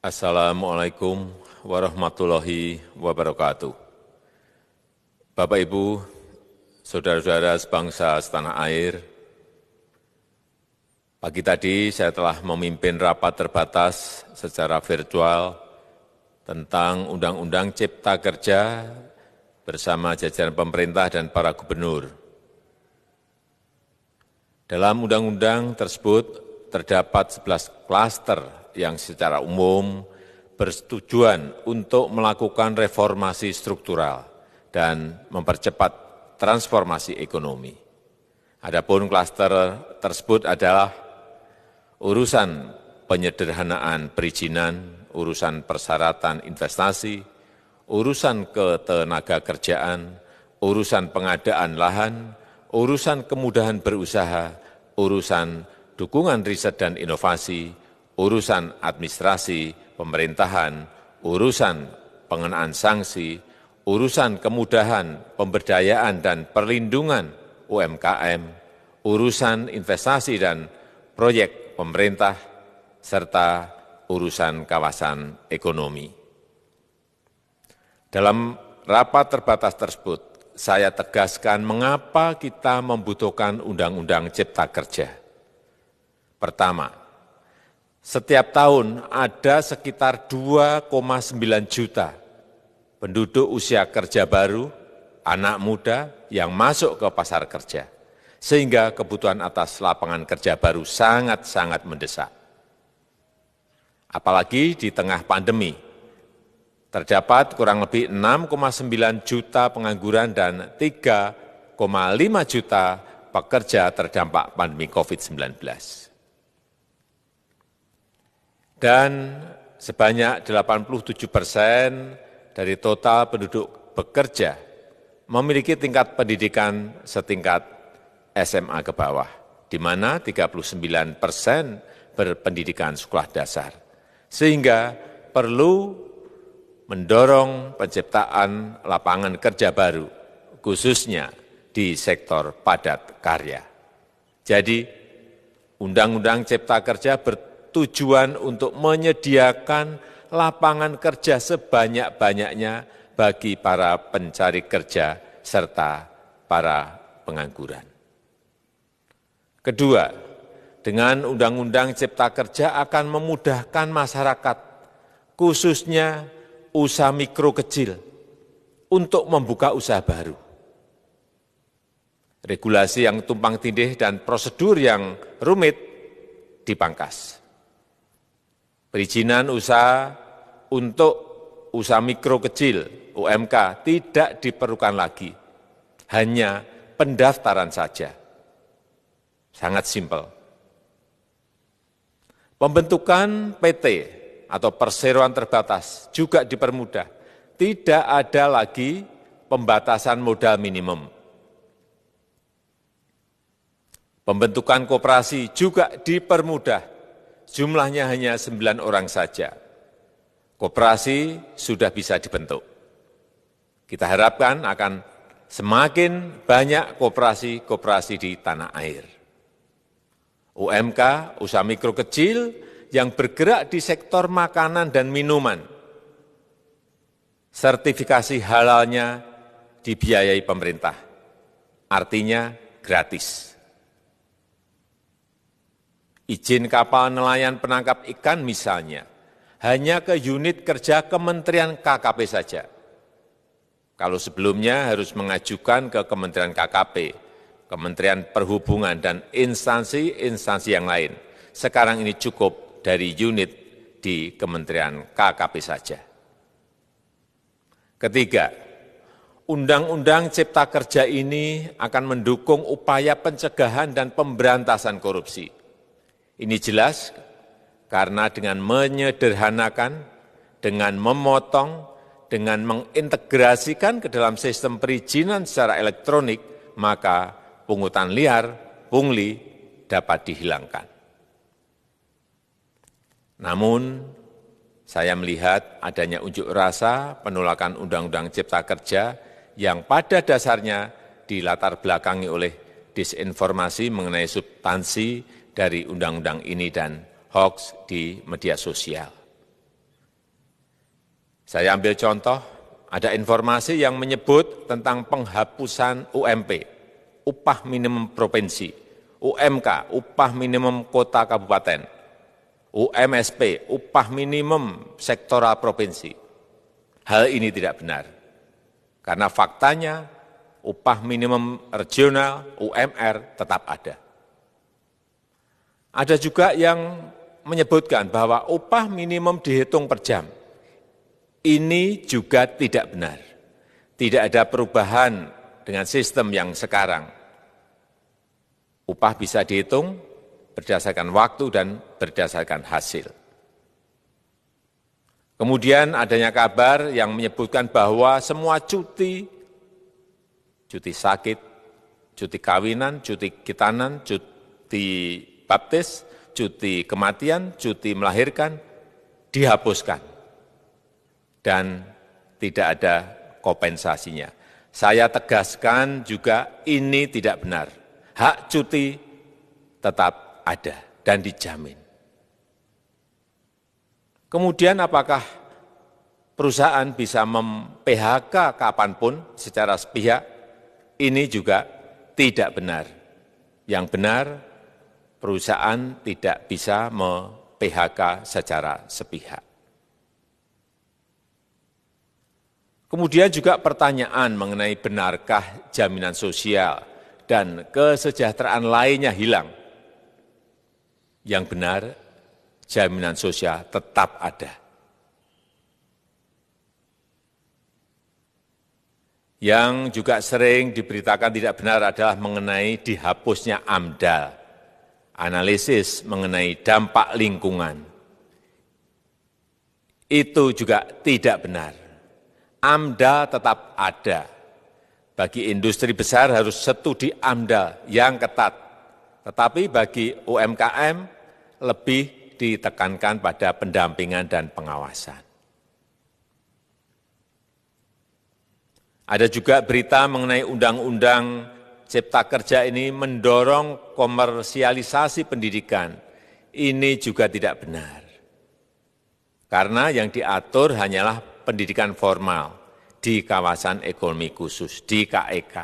Assalamualaikum warahmatullahi wabarakatuh. Bapak, Ibu, saudara-saudara sebangsa setanah air, pagi tadi saya telah memimpin rapat terbatas secara virtual tentang Undang-Undang Cipta Kerja bersama jajaran pemerintah dan para gubernur. Dalam undang-undang tersebut terdapat 11 klaster yang secara umum bertujuan untuk melakukan reformasi struktural dan mempercepat transformasi ekonomi. Adapun klaster tersebut adalah urusan penyederhanaan perizinan, urusan persyaratan investasi, urusan ketenagakerjaan, urusan pengadaan lahan, urusan kemudahan berusaha, urusan dukungan riset dan inovasi, urusan administrasi pemerintahan, urusan pengenaan sanksi, urusan kemudahan pemberdayaan dan perlindungan UMKM, urusan investasi dan proyek pemerintah, serta urusan kawasan ekonomi. Dalam rapat terbatas tersebut, saya tegaskan mengapa kita membutuhkan Undang-Undang Cipta Kerja. Pertama, setiap tahun ada sekitar 2,9 juta penduduk usia kerja baru, anak muda yang masuk ke pasar kerja, sehingga kebutuhan atas lapangan kerja baru sangat-sangat mendesak. Apalagi di tengah pandemi, terdapat kurang lebih 6,9 juta pengangguran dan 3,5 juta pekerja terdampak pandemi COVID-19. Dan sebanyak 87% dari total penduduk bekerja memiliki tingkat pendidikan setingkat SMA ke bawah, di mana 39% berpendidikan sekolah dasar. Sehingga perlu mendorong penciptaan lapangan kerja baru, khususnya di sektor padat karya. Jadi, Undang-Undang Cipta Kerja bertujuan untuk menyediakan lapangan kerja sebanyak-banyaknya bagi para pencari kerja serta para pengangguran. Kedua, dengan Undang-Undang Cipta Kerja akan memudahkan masyarakat, khususnya usaha mikro kecil, untuk membuka usaha baru. Regulasi yang tumpang tindih dan prosedur yang rumit dipangkas. Perizinan usaha untuk usaha mikro kecil, UMK, tidak diperlukan lagi, hanya pendaftaran saja. Sangat simpel. Pembentukan PT atau perseroan terbatas juga dipermudah. Tidak ada lagi pembatasan modal minimum. Pembentukan koperasi juga dipermudah. Jumlahnya hanya 9 orang saja. Koperasi sudah bisa dibentuk. Kita harapkan akan semakin banyak koperasi-koperasi di tanah air. UMK, usaha mikro kecil yang bergerak di sektor makanan dan minuman. Sertifikasi halalnya dibiayai pemerintah, artinya gratis. Izin kapal nelayan penangkap ikan misalnya, hanya ke unit kerja Kementerian KKP saja. Kalau sebelumnya harus mengajukan ke Kementerian KKP, Kementerian Perhubungan, dan instansi-instansi yang lain. Sekarang ini cukup dari unit di Kementerian KKP saja. Ketiga, Undang-Undang Cipta Kerja ini akan mendukung upaya pencegahan dan pemberantasan korupsi. Ini jelas karena dengan menyederhanakan, dengan memotong, dengan mengintegrasikan ke dalam sistem perizinan secara elektronik, maka pungutan liar, pungli dapat dihilangkan. Namun, saya melihat adanya unjuk rasa penolakan Undang-Undang Cipta Kerja yang pada dasarnya dilatar belakangi oleh disinformasi mengenai substansi dari undang-undang ini dan hoax di media sosial. Saya ambil contoh, ada informasi yang menyebut tentang penghapusan UMP, upah minimum provinsi, UMK, upah minimum kota kabupaten, UMSP, upah minimum sektoral provinsi. Hal ini tidak benar, karena faktanya upah minimum regional, UMR, tetap ada. Ada juga yang menyebutkan bahwa upah minimum dihitung per jam. Ini juga tidak benar. Tidak ada perubahan dengan sistem yang sekarang. Upah bisa dihitung berdasarkan waktu dan berdasarkan hasil. Kemudian adanya kabar yang menyebutkan bahwa semua cuti sakit, cuti kawinan, cuti khitanan, cuti baptis, cuti kematian, cuti melahirkan, dihapuskan. Dan tidak ada kompensasinya. Saya tegaskan juga ini tidak benar. Hak cuti tetap ada dan dijamin. Kemudian apakah perusahaan bisa mem-PHK kapanpun secara sepihak? Ini juga tidak benar. Yang benar, perusahaan tidak bisa me-PHK secara sepihak. Kemudian juga pertanyaan mengenai benarkah jaminan sosial dan kesejahteraan lainnya hilang. Yang benar, jaminan sosial tetap ada. Yang juga sering diberitakan tidak benar adalah mengenai dihapusnya AMDAL, analisis mengenai dampak lingkungan. Itu juga tidak benar. AMDAL tetap ada. Bagi industri besar harus studi AMDAL yang ketat. Tetapi bagi UMKM lebih ditekankan pada pendampingan dan pengawasan. Ada juga berita mengenai Undang-Undang Cipta Kerja ini mendorong komersialisasi pendidikan. Ini juga tidak benar. Karena yang diatur hanyalah pendidikan formal di kawasan ekonomi khusus, di KEK.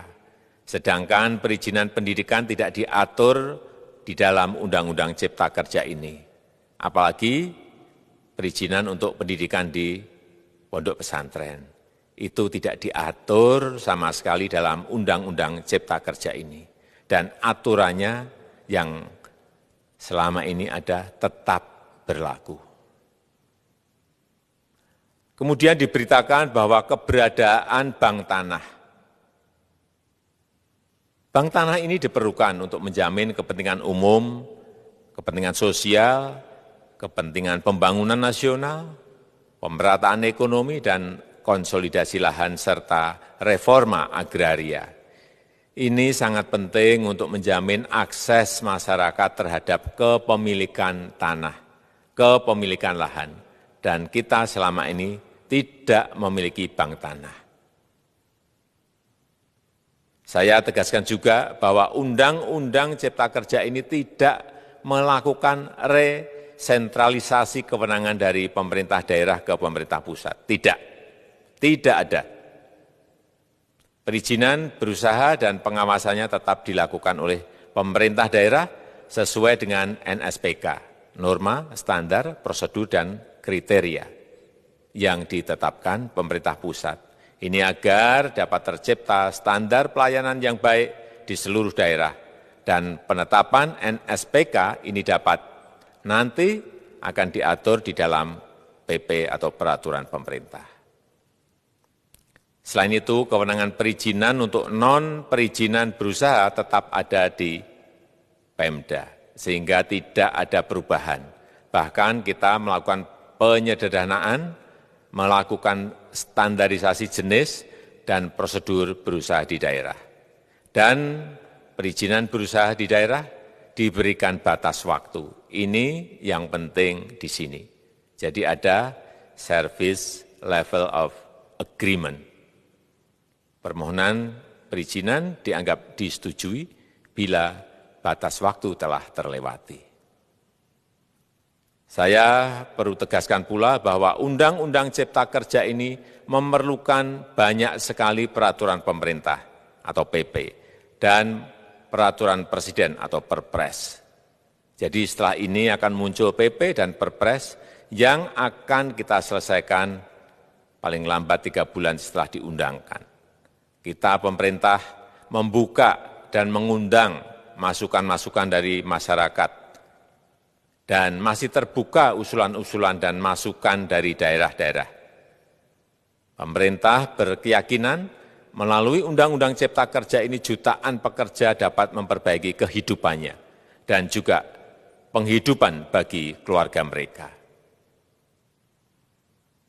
Sedangkan perizinan pendidikan tidak diatur di dalam Undang-Undang Cipta Kerja ini. Apalagi perizinan untuk pendidikan di pondok pesantren. Itu tidak diatur sama sekali dalam Undang-Undang Cipta Kerja ini. Dan aturannya yang selama ini ada tetap berlaku. Kemudian diberitakan bahwa keberadaan bank tanah. Bank tanah ini diperlukan untuk menjamin kepentingan umum, kepentingan sosial, kepentingan pembangunan nasional, pemerataan ekonomi, dan konsolidasi lahan serta reforma agraria. Ini sangat penting untuk menjamin akses masyarakat terhadap kepemilikan tanah, kepemilikan lahan. Dan kita selama ini tidak memiliki bank tanah. Saya tegaskan juga bahwa Undang-Undang Cipta Kerja ini tidak melakukan resentralisasi kewenangan dari pemerintah daerah ke pemerintah pusat. Tidak ada. Perizinan berusaha dan pengawasannya tetap dilakukan oleh pemerintah daerah sesuai dengan NSPK, norma, standar, prosedur, dan kriteria yang ditetapkan pemerintah pusat. Ini agar dapat tercipta standar pelayanan yang baik di seluruh daerah. Dan penetapan NSPK ini dapat nanti akan diatur di dalam PP atau peraturan pemerintah. Selain itu, kewenangan perizinan untuk non-perizinan berusaha tetap ada di Pemda, sehingga tidak ada perubahan. Bahkan kita melakukan penyederhanaan, melakukan standarisasi jenis dan prosedur berusaha di daerah. Dan perizinan berusaha di daerah diberikan batas waktu. Ini yang penting di sini. Jadi ada service level of agreement. Permohonan perizinan dianggap disetujui bila batas waktu telah terlewati. Saya perlu tegaskan pula bahwa Undang-Undang Cipta Kerja ini memerlukan banyak sekali peraturan pemerintah atau PP dan peraturan presiden atau Perpres. Jadi setelah ini akan muncul PP dan Perpres yang akan kita selesaikan paling lambat 3 bulan setelah diundangkan. Kita pemerintah membuka dan mengundang masukan-masukan dari masyarakat dan masih terbuka usulan-usulan dan masukan dari daerah-daerah. Pemerintah berkeyakinan melalui Undang-Undang Cipta Kerja ini jutaan pekerja dapat memperbaiki kehidupannya dan juga penghidupan bagi keluarga mereka.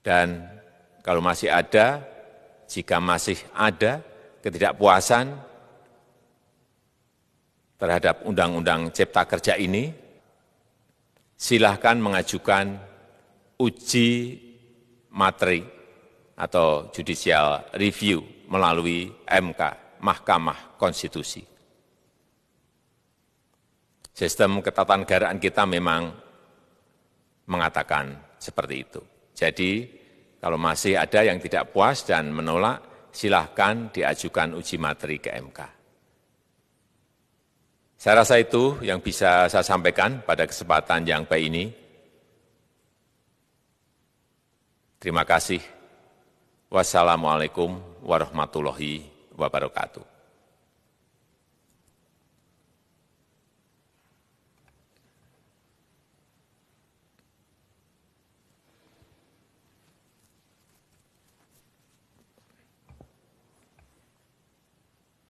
Dan kalau masih ada, jika masih ada ketidakpuasan terhadap Undang-Undang Cipta Kerja ini, silahkan mengajukan uji materi atau judicial review melalui MK, Mahkamah Konstitusi. Sistem ketatanegaraan kita memang mengatakan seperti itu. Jadi, kalau masih ada yang tidak puas dan menolak, silahkan diajukan uji materi ke MK. Saya rasa itu yang bisa saya sampaikan pada kesempatan yang baik ini. Terima kasih. Wassalamualaikum warahmatullahi wabarakatuh.